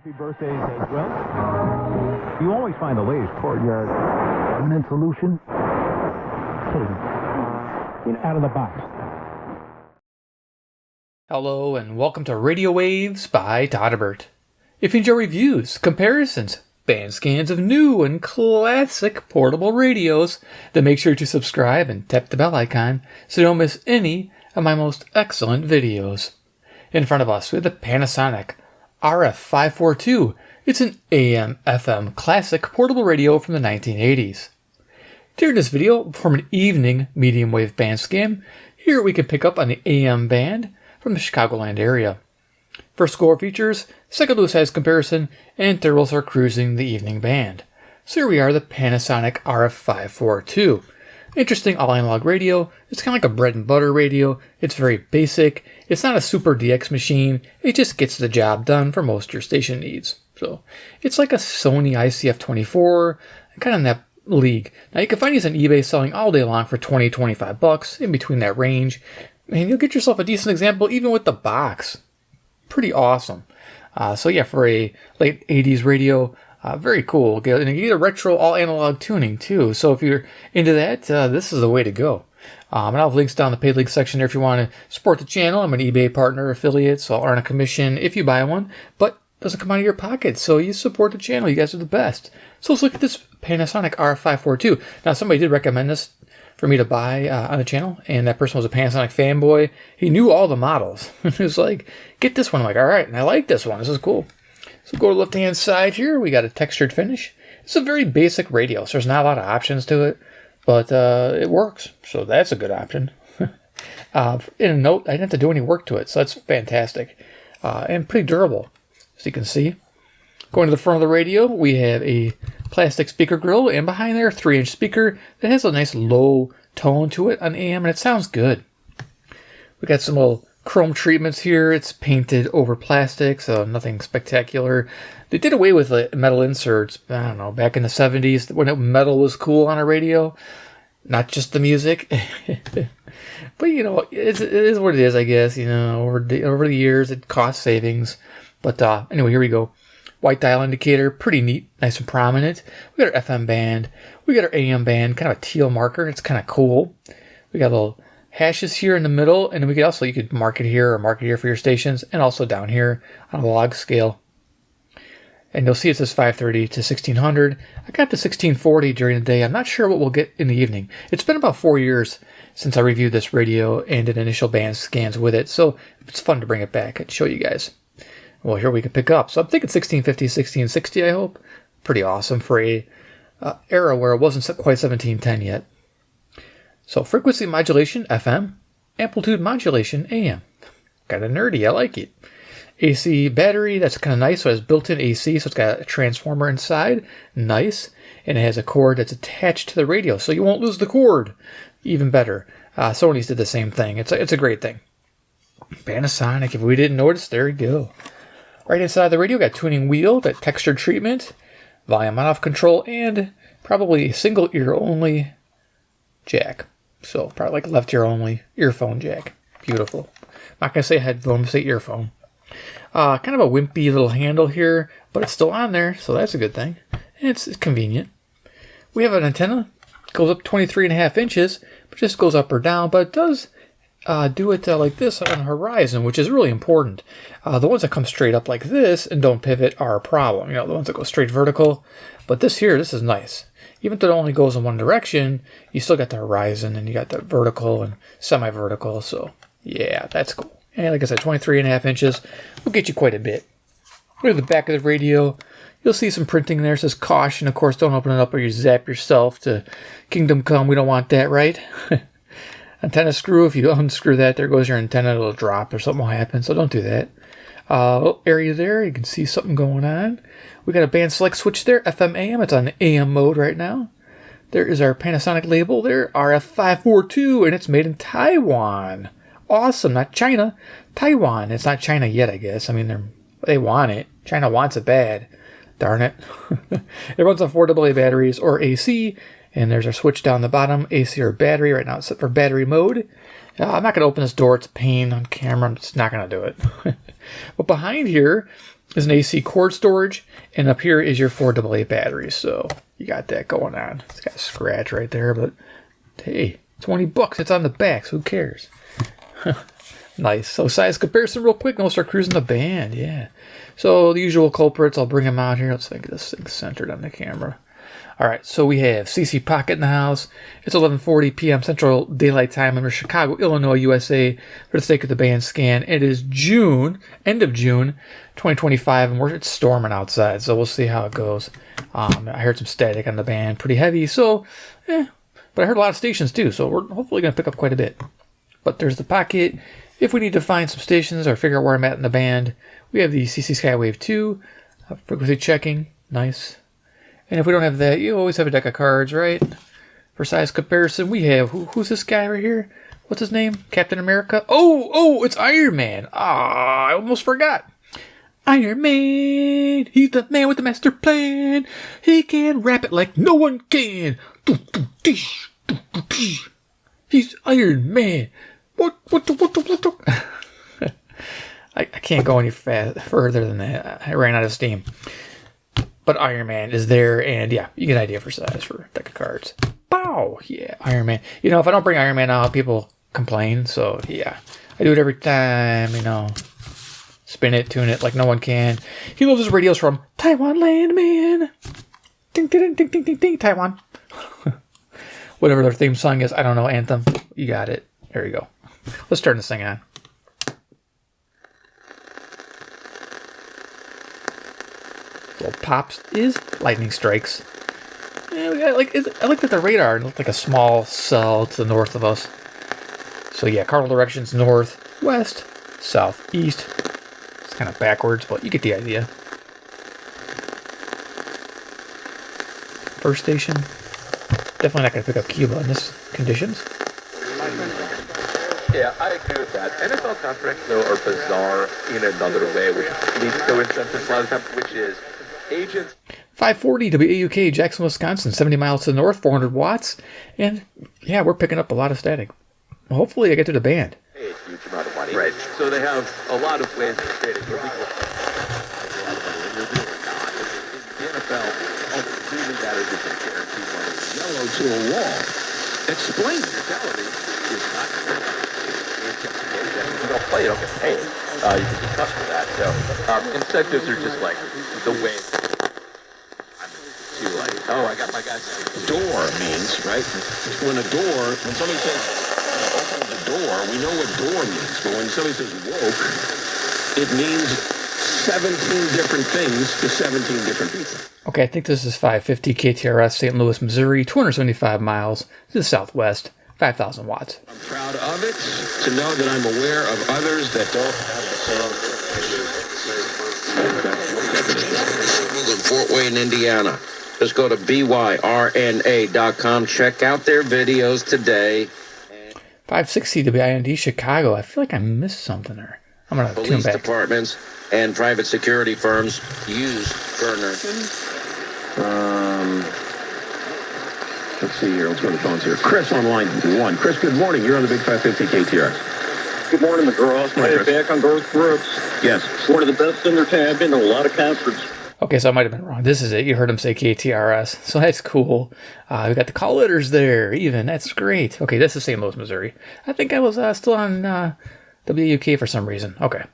Happy birthdays as well. You always find the latest courtyard permanent solution. Out of the box. Hello and welcome to Radio Waves by Todderbert. If you enjoy reviews, comparisons, band scans of new and classic portable radios, then make sure to subscribe and tap the bell icon so you don't miss any of my most excellent videos. In front of us, we have the Panasonic RF-542. It's an AM/FM classic portable radio from the 1980s. During this video, from an evening medium wave band scan, here we can pick up on the AM band from the Chicagoland area. First score features, second low size comparison, and intervals are cruising the evening band. So here we are, the Panasonic RF-542. Interesting all-analog radio. It's kind of like a bread and butter radio. It's very basic. It's not a super DX machine. It just gets the job done for most of your station needs. So it's like a Sony ICF-24, kind of in that league. Now you can find these on eBay selling all day long for $20, $25, in between that range. And you'll get yourself a decent example even with the box. Pretty awesome. So yeah, for a late 80s radio, very cool. And you get a retro all-analog tuning, too. So if you're into that, this is the way to go. And I'll have links down the paid link section there if you want to support the channel. I'm an eBay partner affiliate, so I'll earn a commission if you buy one. But it doesn't come out of your pocket, so you support the channel. You guys are the best. So let's look at this Panasonic RF-542. Now, somebody did recommend this for me to buy on the channel, and that person was a Panasonic fanboy. He knew all the models. He was like, get this one. I'm like, all right, and I like this one. This is cool. So go to the left-hand side here. We got a textured finish. It's a very basic radio, so there's not a lot of options to it, but it works, so that's a good option. In a note, I didn't have to do any work to it, so that's fantastic. And pretty durable, as you can see. Going to the front of the radio, we have a plastic speaker grill, and behind there, a 3-inch speaker that has a nice low tone to it on AM, and it sounds good. We got some little chrome treatments here. It's painted over plastic, so nothing spectacular. They did away with metal inserts, I don't know, back in the 70s when metal was cool on a radio. Not just the music. But, you know, it is what it is, I guess. You know, over the years, it cost savings. But anyway, here we go. White dial indicator, pretty neat, nice and prominent. We got our FM band. We got our AM band, kind of a teal marker. It's kind of cool. We got little hashes here in the middle, and we could also, you could mark it here or mark it here for your stations, and also down here on a log scale. And you'll see it says 530 to 1600. I got to 1640 during the day. I'm not sure what we'll get in the evening. It's been about 4 years since I reviewed this radio and did initial band scans with it, so it's fun to bring it back and show you guys. Well, here we can pick up. So I'm thinking 1650, 1660, I hope. Pretty awesome for a era where it wasn't quite 1710 yet. So frequency modulation, FM. Amplitude modulation, AM. Kind of nerdy, I like it. AC battery, that's kind of nice. So it has built-in AC, so it's got a transformer inside. Nice. And it has a cord that's attached to the radio, so you won't lose the cord. Even better. Sony's did the same thing. It's a great thing. Panasonic, if we didn't notice, there we go. Right inside the radio, got tuning wheel, got textured treatment, volume on-off control, and probably a single ear only jack. So probably like left ear only earphone jack. Beautiful. Not gonna say headphone, say earphone. Kind of a wimpy little handle here, but it's still on there, so that's a good thing. And it's convenient. We have an antenna, goes up 23.5 inches, but just goes up or down, but it does do it like this on the horizon, which is really important. The ones that come straight up like this and don't pivot are a problem. You know, the ones that go straight vertical. But this is nice. Even though it only goes in one direction, you still got the horizon and you got the vertical and semi-vertical. So yeah, that's cool. And like I said, 23.5 inches will get you quite a bit. Look at the back of the radio. You'll see some printing there. It says caution. Of course, don't open it up or you zap yourself to Kingdom Come. We don't want that, right? Antenna screw, if you unscrew that, there goes your antenna, it'll drop or something will happen, so don't do that. Area there, you can see something going on. We got a band select switch there, FM AM, it's on AM mode right now. There is our Panasonic label there, RF-542, and it's made in Taiwan. Awesome, not China, Taiwan. It's not China yet, I guess. I mean, they want it. China wants it bad. Darn it. It runs on 4 AA batteries or AC. And there's our switch down the bottom, AC or battery. Right now it's set for battery mode. I'm not going to open this door. It's a pain on camera. I'm just not going to do it. But behind here, is an AC cord storage, and up here is your 4AA battery. So you got that going on. It's got a scratch right there, but hey, $20. It's on the back, so who cares? Nice. So size comparison real quick, and we'll start cruising the band. Yeah. So the usual culprits, I'll bring them out here. Let's make this thing centered on the camera. All right, so we have CC Pocket in the house. It's 11:40 p.m. Central Daylight Time in Chicago, Illinois, USA, for the sake of the band scan. It is June, end of June, 2025, and it's storming outside, so we'll see how it goes. I heard some static on the band, pretty heavy, so, but I heard a lot of stations too, so we're hopefully going to pick up quite a bit. But there's the Pocket. If we need to find some stations or figure out where I'm at in the band, we have the CC Skywave 2, frequency checking, nice. And if we don't have that, you always have a deck of cards, right? For size comparison, we have, who's this guy right here? What's his name? Captain America? Oh, it's Iron Man. I almost forgot. Iron Man, he's the man with the master plan. He can rap it like no one can. He's Iron Man. What? I can't go any further than that. I ran out of steam. But Iron Man is there, and yeah, you get an idea for size for a deck of cards. Pow! Yeah, Iron Man. You know, if I don't bring Iron Man out, people complain, so yeah. I do it every time, you know. Spin it, tune it like no one can. He loves his radios from Taiwan land, man. Ding, ding, ding, ding, ding, ding, Taiwan. Whatever their theme song is, I don't know, anthem. You got it. There you go. Let's turn this thing on. Little pops is lightning strikes. Yeah, I like that the radar looked like a small cell to the north of us. So yeah, cardinal directions north, west, south, east. It's kind of backwards, but you get the idea. First station. Definitely not going to pick up Cuba in this conditions. Yeah, I agree with that. NFL contracts, though, are bizarre in another way, which leads to incentives a lot of the time, which is agents. 540 WAUK, Jackson, Wisconsin, 70 miles to the north, 400 watts. And yeah, we're picking up a lot of static. Well, hopefully I get to the band. A huge amount of money. Right. So they have a lot of ways to trade it. The NFL, really that is a guaranteed money. Yellow to a wall. Explain mentality is not you don't play, you don't get paid. You can be cussed for that. So incentives are just like the way to like, oh, I got my guys. Door means, right? When somebody says open the door, we know what door means. But when somebody says woke, it means 17 different things to 17 different people. Okay, I think this is 550 KTRS, St. Louis, Missouri, 275 miles to the southwest, 5,000 watts. I'm proud of it to know that I'm aware of others that don't have the same. In Fort Wayne, Indiana. Just go to byrna.com. Check out their videos today. 560 WIND Chicago. I feel like I missed something there. I'm going to tune back. Police departments and private security firms use burner. Let's see here. Let's go to the phones here. Chris on line 1. Chris, good morning. You're on the Big 550 KTRS. Good morning, McGraw. My back on Garth Brooks. Yes. One of the best entertainers. I've been to a lot of concerts. Okay, so I might have been wrong. This is it. You heard him say KTRS, so that's cool. We got the call letters there, even. That's great. Okay, this is St. Louis, Missouri. I think I was still on WUK for some reason. Okay.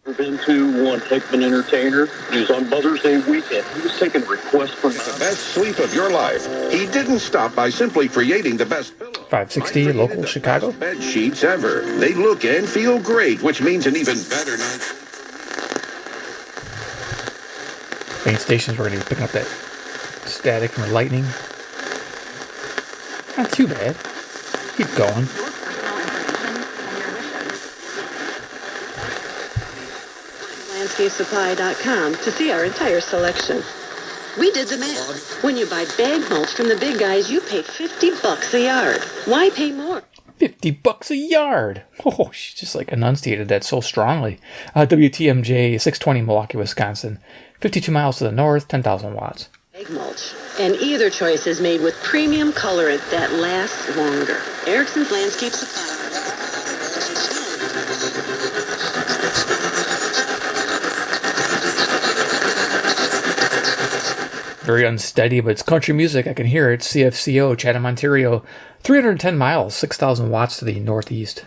I've been to one heck of an entertainer. He was on Mother's Day weekend. He was taking requests from the best sleep of your life. He didn't stop by simply creating the best pillow. 560 local Chicago. Bed sheets ever. They look and feel great, which means an even better night. Main stations, we're going to be picking up that static from the lightning. Not too bad. Keep going. LandscapeSupply.com to see our entire selection. We did the math. When you buy bag mulch from the big guys, you pay $50 a yard. Why pay more? $50 a yard. Oh, she just like enunciated that so strongly. WTMJ 620 Milwaukee, Wisconsin. 52 miles to the north, 10,000 watts. Bag mulch. And either choice is made with premium colorant that lasts longer. Erickson's Landscape Supply. Very unsteady, but it's country music. I can hear it. CFCO, Chatham, Ontario. 310 miles, 6,000 watts to the northeast.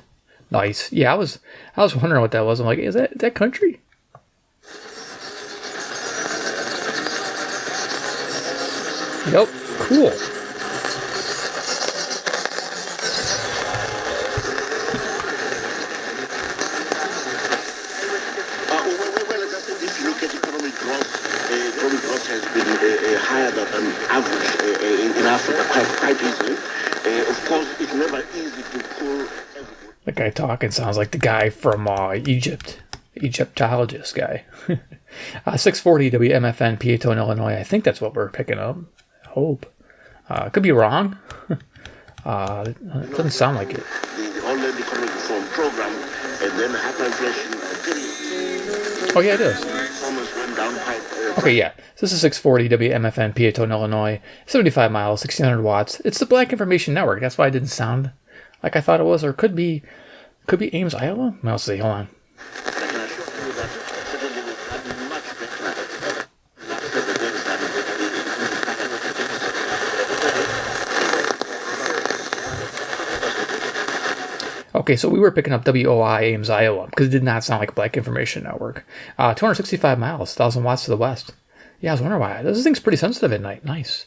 Nice. Yeah, I was wondering what that was. I'm like, is that country? Yep. Cool. If you look at economic growth has been higher than average in Africa, quite easily. Of course, it's never easy to pull everything. That guy talking sounds like the guy from Egypt. Egyptologist guy. 640 WMFN, Peatone, Illinois. I think that's what we're picking up. I hope. Could be wrong. It doesn't sound like it. The online economic reform program and then hyperinflation. Oh, yeah, it is. Okay, yeah. So this is 640 WMFN, Peatone, Illinois. 75 miles, 1,600 watts. It's the Black Information Network. That's why it didn't sound like I thought it was. Or could be Ames, Iowa? I'll see. Hold on. Okay, so we were picking up WOI Ames, Iowa, because it did not sound like Black Information Network. 265 miles, 1,000 watts to the west. Yeah, I was wondering why. This thing's pretty sensitive at night. Nice.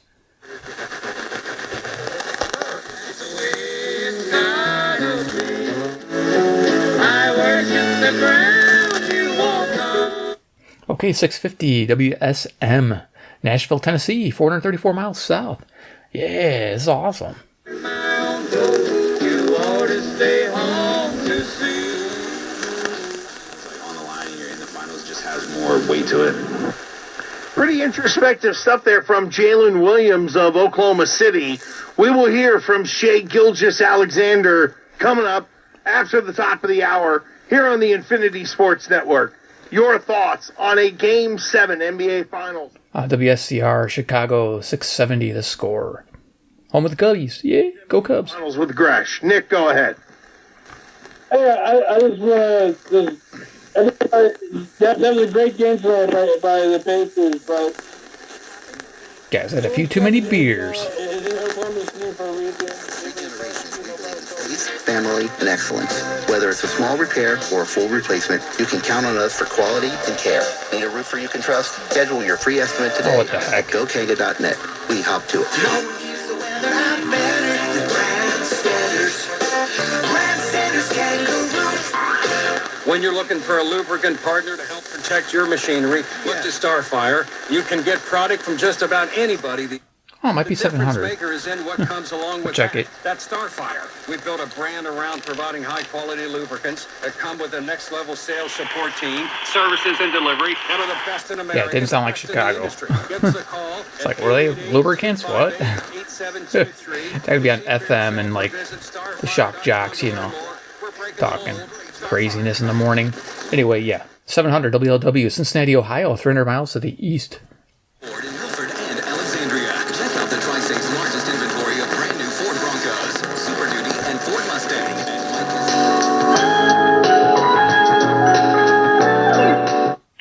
Okay, 650 WSM, Nashville, Tennessee, 434 miles south. Yeah, this is awesome. More weight to it. Pretty introspective stuff there from Jalen Williams of Oklahoma City. We will hear from Shea Gilgeous-Alexander coming up after the top of the hour here on the Infinity Sports Network. Your thoughts on a Game 7 NBA Finals. WSCR, Chicago, 670 the score. Home with the Cubbies. Yeah, go Cubs. Finals with Gresh. Nick, go ahead. Hey, I just want to... That was a great game by the Pacers, but... Guys had a few too many beers. Family, and excellence. Whether it's a small repair or a full replacement, you can count on us for quality and care. Need a roofer you can trust? Schedule your free estimate today what the heck? at GoKanga.net. We hop to it. When you're looking for a lubricant partner to help protect your machinery, look to Starfire. You can get product from just about anybody. Oh, it might be 700. Maker is in what comes along with Check that. it. That's Starfire. We've built a brand around providing high-quality lubricants that come with a next-level sales support team, services and delivery, and are the best in America. Yeah, it didn't sound like Chicago. Give us a call. It's like, were they lubricants? What? That would be on FM and like the shock jocks, you know, talking craziness in the morning. Anyway, yeah, 700 WLW, Cincinnati, Ohio, 300 miles to the east. Ford in Milford and Alexandria. Check out the Tri-State's largest inventory of brand new Ford Broncos, Super Duty, and Ford Mustang.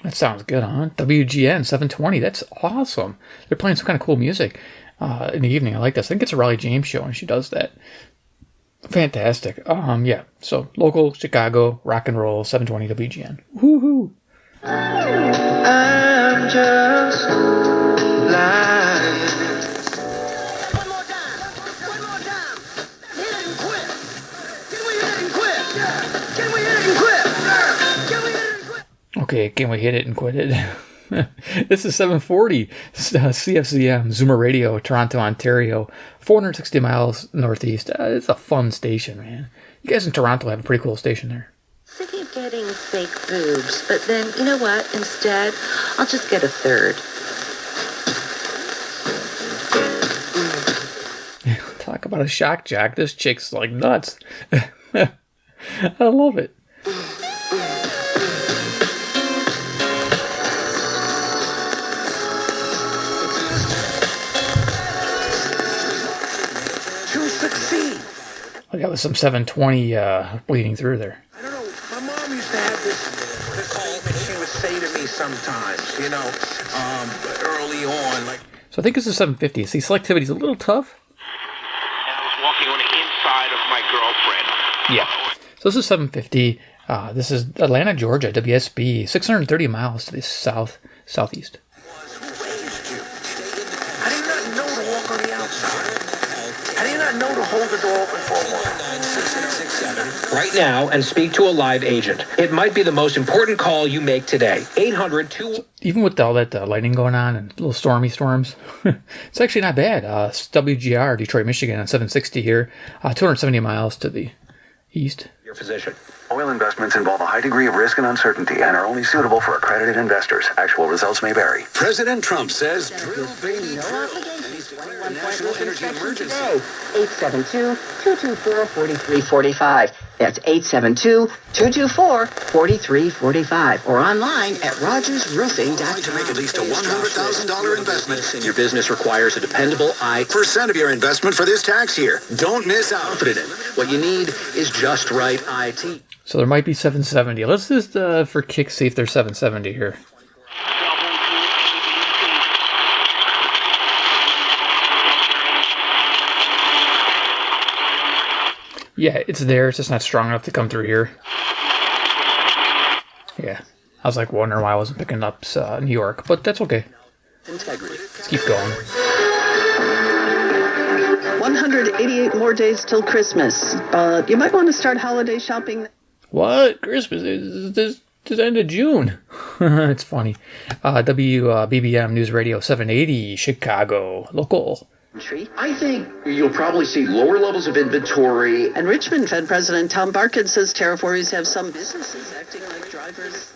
That sounds good, huh? WGN 720. That's awesome. They're playing some kind of cool music in the evening. I like this. I think it's a Raleigh James show, and she does that. Fantastic. Yeah. So local Chicago rock and roll 720 WGN. Woohoo! I'm just lying. One more time. Hit it and quit. Can we hit it and quit? Can we hit it and quit? Can we hit it and quit? Okay, can we hit it and quit it? This is 740 CFCM Zoomer Radio, Toronto, Ontario, 460 miles northeast. It's a fun station, man. You guys in Toronto have a pretty cool station there. Thinking of getting fake boobs, but then, you know what? Instead, I'll just get a third. Talk about a shock jock. This chick's like nuts. I love it. That was some 720 bleeding through there. I don't know. My mom used to have this thing that she would say to me sometimes, you know, early on, like. So I think this is 750. See, selectivity is a little tough. I was walking on the inside of my girlfriend. Yeah. So this is 750. This is Atlanta, Georgia, WSB, 630 miles to the southeast. How do you not know to walk on the outside? How do you not know to hold the door open for a while? Right now and speak to a live agent. It might be the most important call you make today. 800-2... Even with all that lightning going on and little stormy storms, it's actually not bad. It's WGR, Detroit, Michigan, on 760 here, 270 miles to the east. Your physician. Oil investments involve a high degree of risk and uncertainty and are only suitable for accredited investors. Actual results may vary. President Trump says, National energy emergency. 872-224-4345. That's 872-224-4345. Or online at rogersroofing.com. To make at least a $100,000 investment, your business requires a dependable % of your investment for this tax year. Don't miss out. Confident. What you need is just right IT. So there might be 770. Let's just, for kicks, see if there's 770 here. Yeah, it's there. It's just not strong enough to come through here. Yeah. I was like wondering why I wasn't picking up New York, but that's okay. Let's keep going. 188 more days till Christmas. You might want to start holiday shopping. What? Christmas? It's the end of June. It's funny. WBBM News Radio 780, Chicago, local. I think you'll probably see lower levels of inventory. And Richmond Fed President Tom Barkin says tariff worries have some businesses acting like drivers.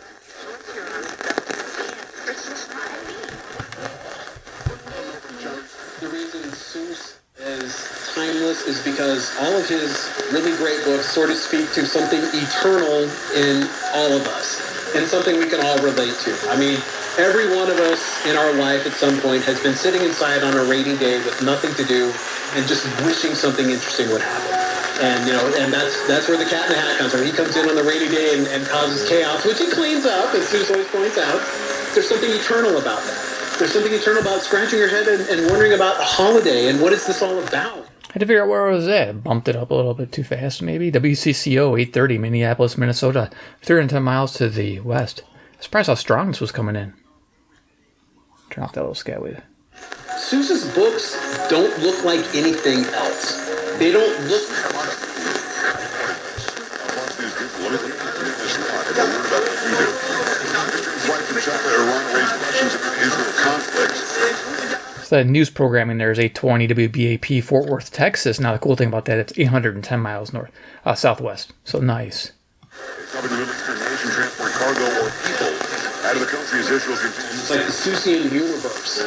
The reason Seuss is timeless is because all of his really great books sort of speak to something eternal in all of us and something we can all relate to. I mean, every one of us in our life at some point has been sitting inside on a rainy day with nothing to do and just wishing something interesting would happen. And, you know, and that's where the cat in the hat comes from. He comes in on the rainy day and causes chaos, which he cleans up, as Seuss always points out. There's something eternal about that. There's something eternal about scratching your head and wondering about a holiday and what is this all about? I had to figure out where I was at. Bumped it up a little bit too fast, maybe. WCCO 830, Minneapolis, Minnesota, 310 miles to the west. I was surprised how strong this was coming in. Turn off that little scat wave. Seuss's books don't look like anything else. They don't look... So that news programming there is 820 WBAP, Fort Worth, Texas. Now the cool thing about that, it's 810 miles southwest. So nice. transport cargo or people out of the country as usual. It's like the Seussian universe.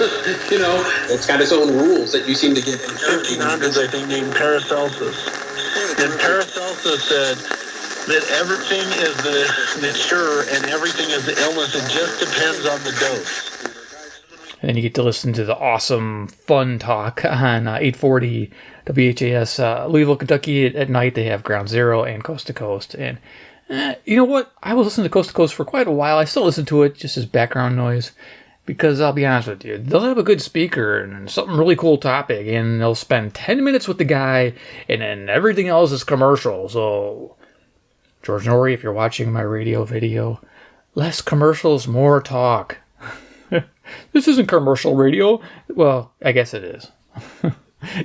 You know, it's got its own rules that you seem to get. 1500s, I think, named Paracelsus. And Paracelsus said that everything is the cure and everything is the illness. It just depends on the dose. And then you get to listen to the awesome fun talk on 840 WHAS Louisville, Kentucky. At night they have Ground Zero and Coast to Coast. And you know what? I was listening to Coast to Coast for quite a while. I still listen to it just as background noise. Because I'll be honest with you, they'll have a good speaker and something really cool topic. And they'll spend 10 minutes with the guy. And then everything else is commercial. So, George Norrie, if you're watching my radio video, less commercials, more talk. This isn't commercial radio. Well, I guess it is. You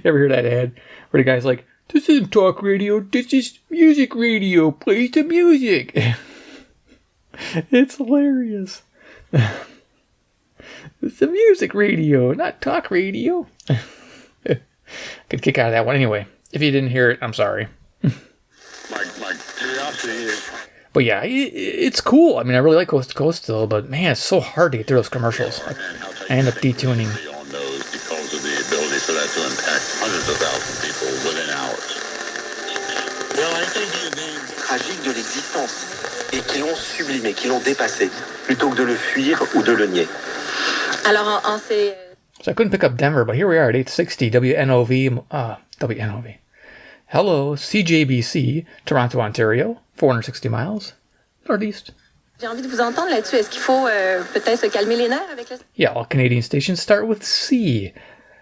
ever hear that ad where the guy's like, this isn't talk radio, this is music radio. Play the music. It's hilarious. It's a music radio, not talk radio. Could kick out of that one anyway. If you didn't hear it, I'm sorry. My curiosity is... But yeah, it's cool. I mean, I really like Coast to Coast still, but man, it's so hard to get through those commercials. I end up detuning. On those because of the ability for that to impact hundreds of thousands of people within hours. Well, I think tragique de l'existence et qui l'ont sublimé, qui l'ont dépassé, plutôt que de le fuir ou de le nier. Alors, on s'est... So I couldn't pick up Denver, but here we are at 860 WNOV. WNOV. Hello, CJBC, Toronto, Ontario, 460 miles, northeast. J'ai envie de vous entendre là-dessus. Est-ce qu'il faut peut-être se calmer les nerfs avec le... Yeah, all Canadian stations start with C.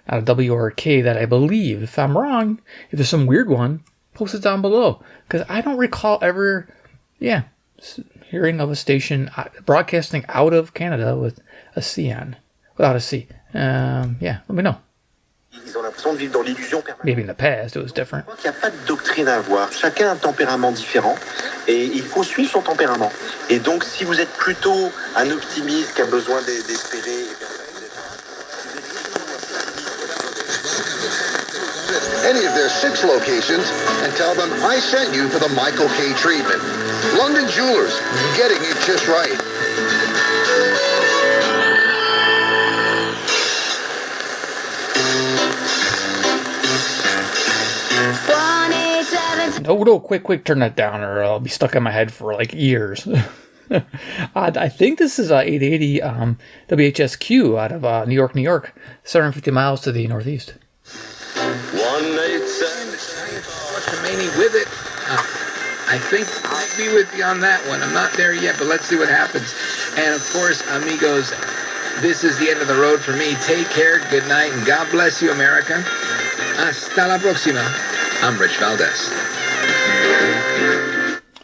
Out of WRK that I believe. If I'm wrong, if there's some weird one, post it down below. Because I don't recall ever, hearing of a station broadcasting out of Canada with a C on. Without a C. Let me know. Ils ont l'impression de vivre dans l'illusion permanente. Maybe in the past it was different. Il n'y a pas de doctrine à avoir. Chacun a un tempérament différent et il faut suivre son tempérament. Et donc, si vous êtes plutôt un optimiste qui a besoin d'espérer... Any of their 6 locations and tell them I sent you for the Michael K treatment. London Jewelers, getting it just right. No, quick, turn that down or I'll be stuck in my head for like years. I think this is 880 WHSQ out of New York, 750 miles to the northeast. 187. What's the meaning with it? I think I'll be with you on that one. I'm not there yet, but let's see what happens. And of course, amigos, this is the end of the road for me. Take care, good night, and God bless you, America. Hasta la próxima. I'm Rich Valdez.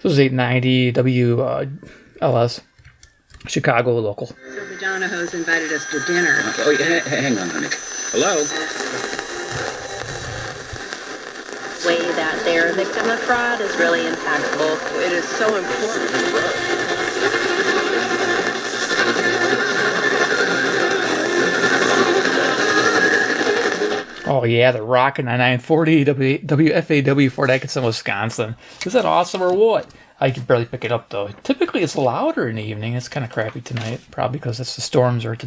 This is 890 WLS, Chicago local. So Vaginaho's invited us to dinner. Oh, yeah, hang on, honey. Hello? Way that they're a victim of fraud is really impactful. It is so important. Oh yeah, the Rockin on 940 WFAW Fort Atkinson, Wisconsin. Is that awesome or what? I can barely pick it up though. Typically it's louder in the evening. It's kind of crappy tonight, probably because the storms are at the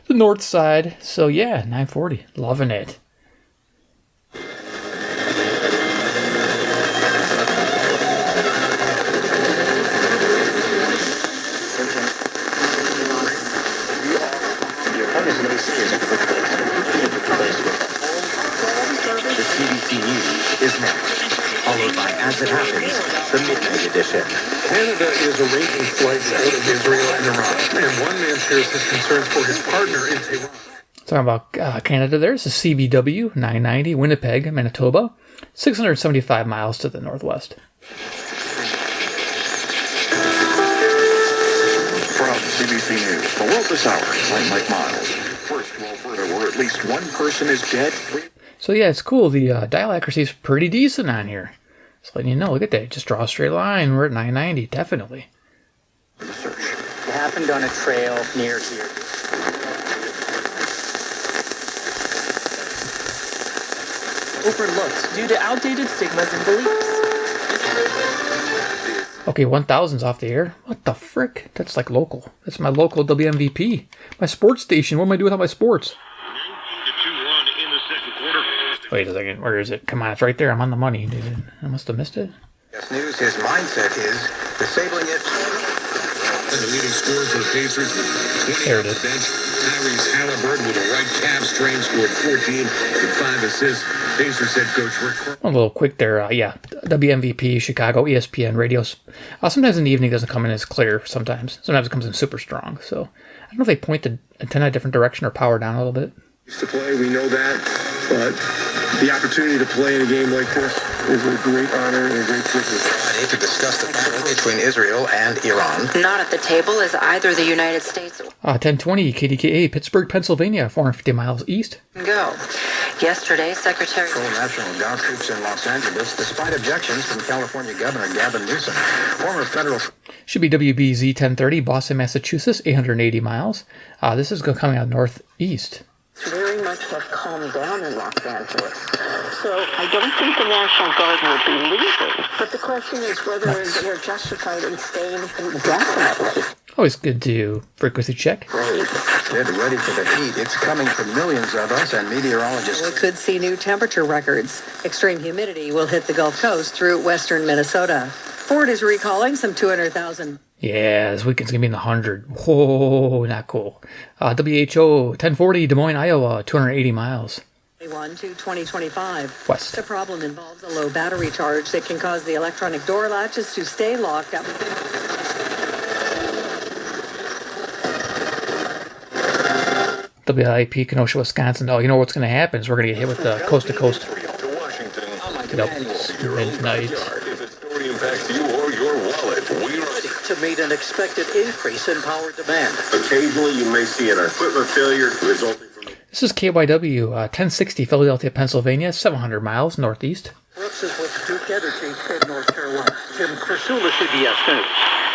north side. So yeah, 940, loving it. CBC News is next, followed by As It Happens, the Midnight Edition. Canada is arranging flights out of Israel and Iran, and one man shares his concerns for his partner in Tehran. Talking about Canada, there's a CBW 990, Winnipeg, Manitoba, 675 miles to the northwest. From CBC News, the world this hour, I'm Mike Miles. First to Alberta, where at least one person is dead. So yeah, it's cool. The dial accuracy is pretty decent on here. Just letting you know. Look at that. Just draw a straight line. We're at 990. Definitely. It happened on a trail near here. Overlooked due to outdated stigmas and beliefs. Okay, 1000's off the air. What the frick? That's like local. That's my local WMVP. My sports station. What am I doing without my sports? Wait a second, where is it? Come on, it's right there. I'm on the money, dude. I must have missed it. Yes, News, his mindset is disabling it. The leading scorer for the Pacers with 20 There off it the is. bench. Tyrese Halliburton with a white cap strain scored 14 with 5 assists. Pacers head coach Rick. A little quick there. WMVP, Chicago, ESPN, radio. Sometimes in the evening it doesn't come in as clear sometimes. Sometimes it comes in super strong. So I don't know if they point the antenna a different direction or power down a little bit. To play, we know that, but the opportunity to play in a game like this is a great honor and a great privilege. Ready to discuss the battle between Israel and Iran. Not at the table is either the United States or 1020 KDKA, Pittsburgh, Pennsylvania, 450 miles east. go. Yesterday, Secretary... National Guard troops in Los Angeles, despite objections from California Governor Gavin Newsom. Former federal... Should be WBZ 1030, Boston, Massachusetts, 880 miles. This is coming out northeast. Very much have calmed down in Los Angeles. So I don't think the National Guard will be leaving. But the question is whether they're justified in staying indefinitely. Always good to frequency check. Get ready for the heat. It's coming for millions of us, and meteorologists... We could see new temperature records. Extreme humidity will hit the Gulf Coast through western Minnesota. Ford is recalling some 200,000. Yeah, this weekend's going to be in the 100. Whoa, not cool. WHO 1040, Des Moines, Iowa, 280 miles. 2021 to 2025. West. The problem involves a low battery charge that can cause the electronic door latches to stay locked up. WIP, Kenosha, Wisconsin. Oh, you know what's going to happen is we're going to get hit with the coast-to-coast. Get up midnight. If its story impacts you or your wallet, we're ready to meet an expected increase in power demand. Occasionally, you may see an equipment failure resulting from... This is KYW 1060 Philadelphia, Pennsylvania, 700 miles northeast. Brooks is with Duke Energy in North Carolina. Tim Crisula, CBS News.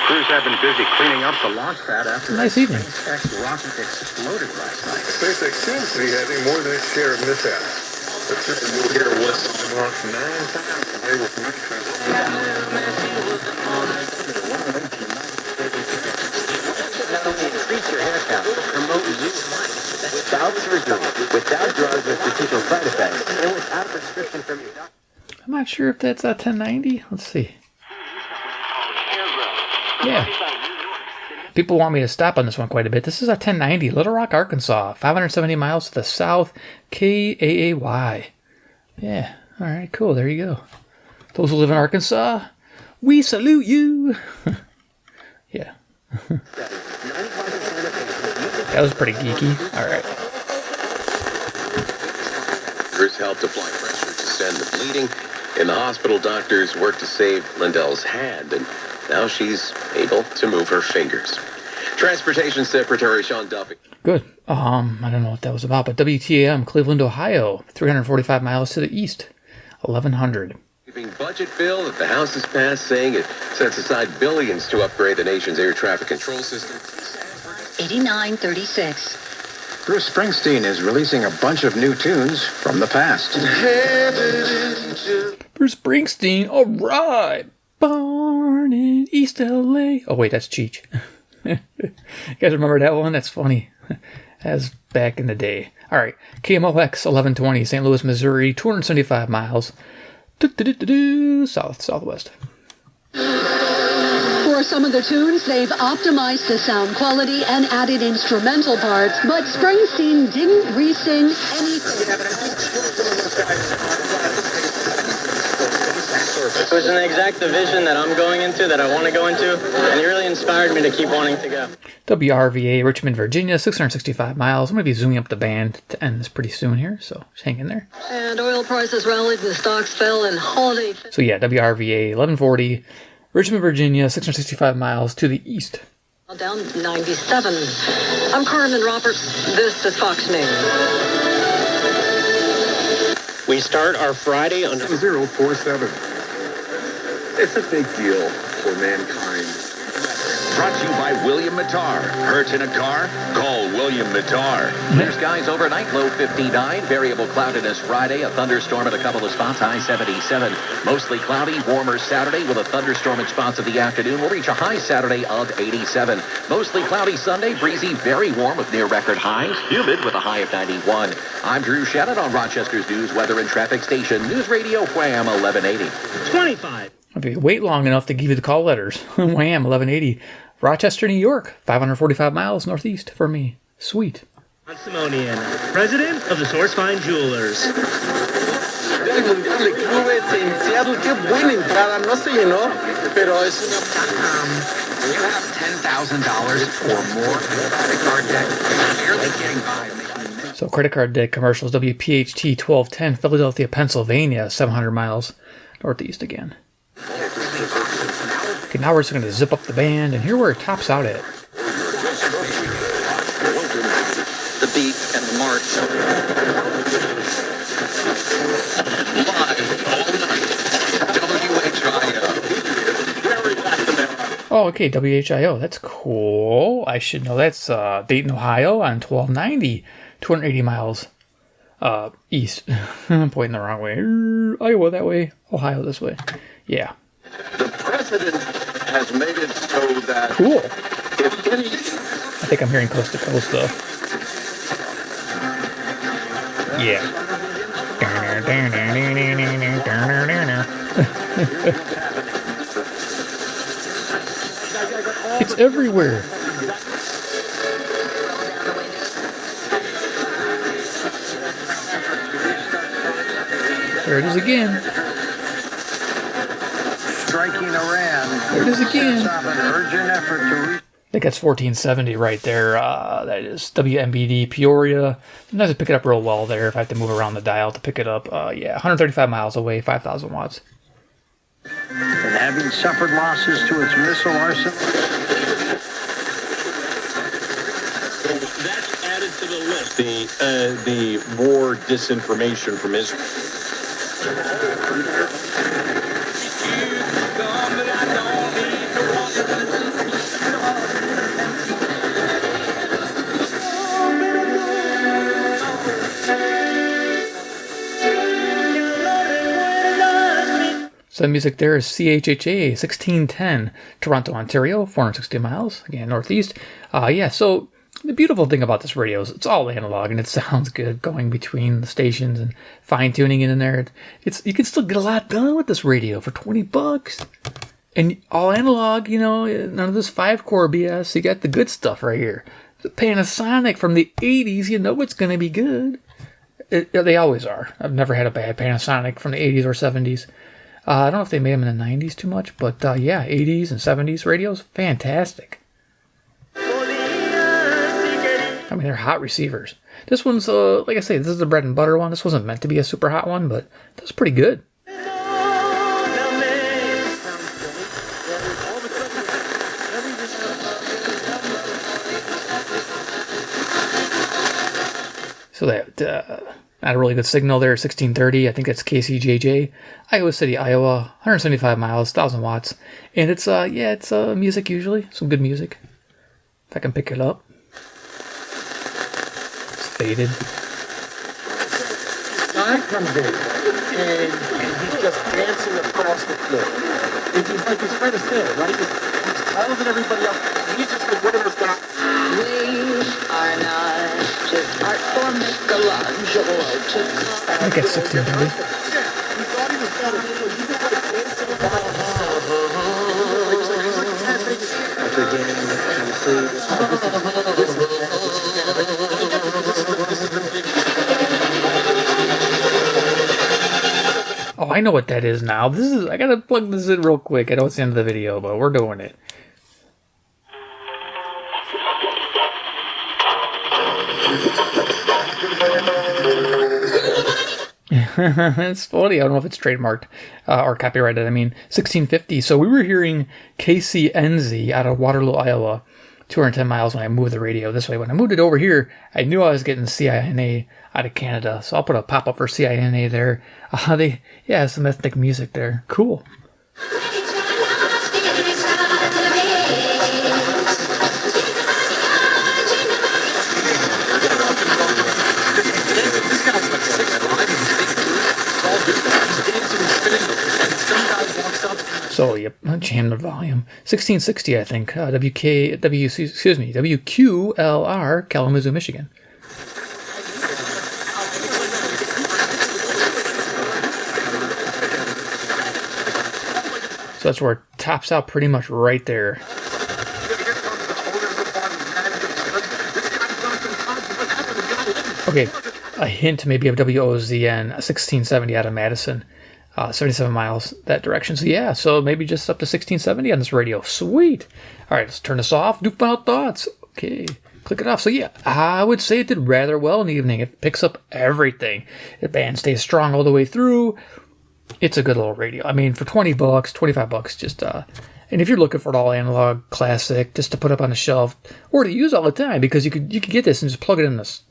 Crews have been busy cleaning up the launch pad after nice evening. SpaceX rocket exploded last night. SpaceX seems to be having more than its share of mishaps. The system will hear what's launched 9 times today with Not only increase your hair count, but promote youth life. Without surgery, without drugs with potential side effects, and without a prescription from your doctor. I'm not sure if that's a 1090. Let's see. Yeah. People want me to stop on this one quite a bit. This is a 1090, Little Rock, Arkansas, 570 miles to the south, KAAY. Yeah, all right, cool, there you go. Those who live in Arkansas, we salute you. Yeah. That was pretty geeky. All right. Nurse helped apply pressure to send the bleeding. In the hospital, doctors worked to save Lindell's hand, and now she's able to move her fingers. Transportation Secretary Sean Duffy. Good. I don't know what that was about, but WTAM, Cleveland, Ohio, 345 miles to the east, 1100. Budget bill that the House has passed, saying it sets aside billions to upgrade the nation's air traffic control system. 8936. Bruce Springsteen is releasing a bunch of new tunes from the past. Bruce Springsteen, all right. Born in East LA. Oh, wait, that's Cheech. You guys remember that one? That's funny. As back in the day. All right. KMOX 1120, St. Louis, Missouri, 275 miles. Southwest. For some of the tunes, they've optimized the sound quality and added instrumental parts, but Springsteen didn't re-sing anything. It was an exact division that I'm going into, that I want to go into, and it really inspired me to keep wanting to go. WRVA, Richmond, Virginia, 665 miles. I'm going to be zooming up the band to end this pretty soon here, so just hang in there. And oil prices rallied and stocks fell and holiday... So yeah, WRVA, 1140, Richmond, Virginia, 665 miles to the east. Down 97. I'm Carmen Roberts. This is Fox News. We start our Friday on 047. It's a big deal for mankind. Brought to you by William Mattar. Hurt in a car? Call William Mattar. Clear skies overnight, low 59. Variable cloudiness Friday, a thunderstorm at a couple of spots, high 77. Mostly cloudy, warmer Saturday with a thunderstorm at spots of the afternoon. We'll reach a high Saturday of 87. Mostly cloudy Sunday, breezy, very warm with near record highs. Humid with a high of 91. I'm Drew Shannon on Rochester's News, Weather and Traffic Station, News Radio Wham 1180. 25. If you wait long enough to give you the call letters, Wham 1180. Rochester, New York, 545 miles northeast for me. Sweet. Simonian, president of the Source Fine Jewelers. El Mundial de Clubes en Seattle, qué buena entrada, no se llenó, pero es una... When you have $10,000 or more credit card debt, you're barely getting by. So credit card debt commercials, WPHT 1210, Philadelphia, Pennsylvania, 700 miles northeast again. Okay, now we're just going to zip up the band, and here where it tops out at. The beat and the march. Oh, okay, WHIO. That's cool. I should know that's Dayton, Ohio on 1290, 280 miles east. I'm pointing the wrong way. Iowa that way, Ohio this way. Yeah. The president has made it so that... Cool. If any... I think I'm hearing coast to coast, though. Yeah. It's everywhere. There it is again. Striking Iran. There it is again. Stop an urgent effort to reach... think that's 1470 right there. That is WMBD Peoria. Sometimes I pick it up real well there if I have to move around the dial to pick it up. Yeah, 135 miles away, 5,000 watts. And having suffered losses to its missile arsenal. That's added to the list. The more disinformation from Israel. So the music there is CHHA 1610, Toronto, Ontario, 460 miles, again, northeast. Yeah, so the beautiful thing about this radio is it's all analog and it sounds good going between the stations and fine-tuning it in there. You can still get a lot done with this radio for $20. And all analog, you know, none of this 5-core BS. You got the good stuff right here. The Panasonic from the 80s, you know it's going to be good. They always are. I've never had a bad Panasonic from the 80s or 70s. I don't know if they made them in the 90s too much, but yeah, 80s and 70s radios, fantastic. I mean, they're hot receivers. This one's, like I say, this is the bread and butter one. This wasn't meant to be a super hot one, but that's pretty good. So that, not a really good signal there, 1630. I think that's KCJJ, Iowa City, Iowa, 175 miles, 1,000 watts. And it's, yeah, it's music usually, some good music. If I can pick it up. It's faded. Guy comes in and he's just dancing across the floor. It's like he's trying to stand, right? He's taller than everybody else. He's just the winner's guy. We are not just art for Michelangelo to I think it's 1630. Oh, I know what that is now. I gotta plug this in real quick. I know it's the end of the video, but we're doing it. It's funny. I don't know if it's trademarked or copyrighted. I mean, 1650. So we were hearing KCNZ out of Waterloo, Iowa, 210 miles when I moved the radio this way. When I moved it over here, I knew I was getting CINA out of Canada. So I'll put a pop-up for CINA there. Yeah, some ethnic music there. Cool. So, yep, jam the volume. 1660, I think. WQLR, Kalamazoo, Michigan. So that's where it tops out pretty much right there. Okay, a hint maybe of WOZN 1670 out of Madison. 77 miles that direction. So yeah, so maybe just up to 1670 on this radio. Sweet. All right, let's turn this off. Do final thoughts. Okay, click it off. So yeah, I would say it did rather well in the evening. It picks up everything. The band stays strong all the way through. It's a good little radio. I mean, for $20, $25, just and if you're looking for an all analog classic, just to put up on the shelf or to use all the time, because you could get this and just plug it in this,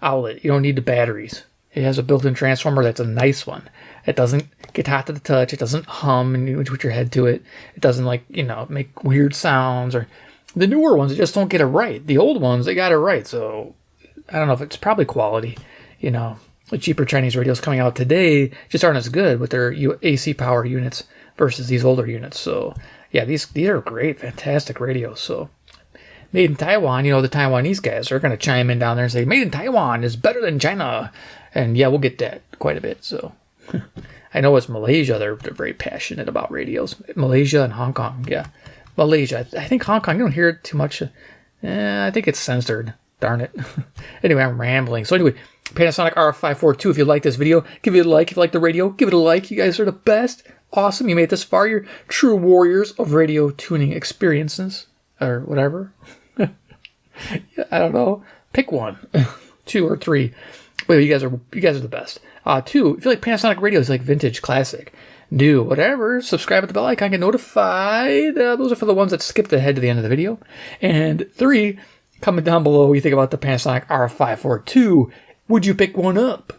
outlet. You don't need the batteries. It has a built-in transformer that's a nice one. It doesn't get hot to the touch. It doesn't hum and you put your head to it. It doesn't make weird sounds. Or the newer ones, they just don't get it right. The old ones, they got it right. So I don't know if it's probably quality. The cheaper Chinese radios coming out today just aren't as good with their AC power units versus these older units. So yeah, these are great, fantastic radios. So made in Taiwan, the Taiwanese guys are going to chime in down there and say, made in Taiwan is better than China. And yeah, we'll get that quite a bit. So I know it's Malaysia. They're very passionate about radios. Malaysia and Hong Kong. Yeah. Malaysia. I think Hong Kong, you don't hear it too much. I think it's censored. Darn it. Anyway, I'm rambling. So anyway, Panasonic RF-542. If you like this video, give it a like. If you like the radio, give it a like. You guys are the best. Awesome. You made it this far. You're true warriors of radio tuning experiences. or whatever. I don't know. Pick one, 2 or 3. But you guys are the best. 2, if you like Panasonic radios, like vintage, classic, new, whatever, subscribe with the bell icon, get notified. Those are for the ones that skipped ahead to the end of the video. And 3, comment down below what you think about the Panasonic RF-542. Would you pick one up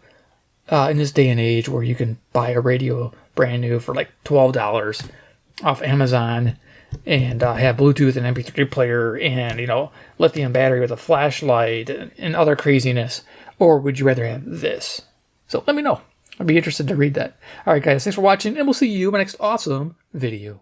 in this day and age where you can buy a radio brand new for like $12 off Amazon and have Bluetooth and MP3 player and, lithium battery with a flashlight and other craziness? Or would you rather have this? So let me know. I'd be interested to read that. All right, guys, thanks for watching, and we'll see you in my next awesome video.